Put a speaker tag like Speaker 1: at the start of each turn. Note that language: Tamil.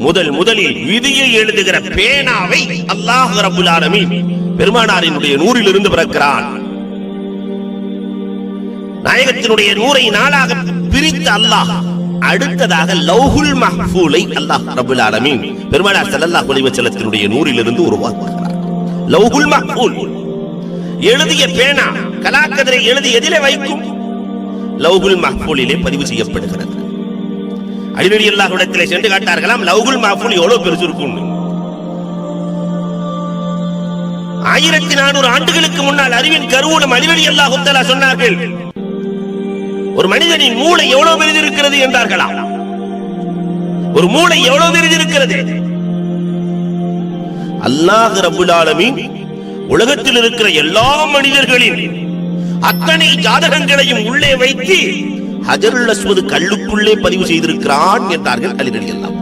Speaker 1: முதலில் விதியை எழுதுகிற பேனாவை அல்லாஹ் ரப்புல் ஆலமீன் பெருமானாரினுடைய நூறிலிருந்து பிறக்கிறான். நாயகத்தினுடைய நூரை நாளாக பிரித்த அல்லாஹ் அடுத்ததாக லௌஹுல் மஹ்ஃபூலை அல்லாஹ் ரப்புல் ஆலமீன் பெருமானார் ஸல்லல்லாஹு அலைஹி வஸல்லத்தினுடைய நூறிலிருந்து உருவாக்குகிறார். லௌஹுல் மஹ்ஃபூல் எழுதிய பேனா கலாக்கதிரை எழுதி எதிலே வைக்கும்? லௌஹுல் மஹ்ஃபூலிலே பதிவு செய்யப்படுகிறது. அலி ரலியல்லாஹு இடத்திலே சென்று காட்டார்களாம், லௌஹுல் மஹ்ஃபூல் எவ்வளவு பெருசு இருக்கும். 1400 ஆண்டுகளுக்கு முன்னால் அறிவின் கருவூலம் அலி ரலியல்லாஹு தஆலா சொன்னார்கள், ஒரு மனிதனின் மூளை எவ்வளவு பெரிதிருக்கிறது என்றார்களாம். ஒரு மூளை எவ்வளவு பெரிதிருக்கிறது. அல்லாஹ் ரப்புல் ஆலமீன் உலகத்தில் இருக்கிற எல்லா மனிதர்களின் அத்தனை ஜாதகங்களையும் உள்ளே வைத்து ஹஜருல் அஸ்வத் கல்லுக்குள்ளே பதிவு செய்திருக்கிறான் என்றார்கள் அலி ரலியல்லாஹு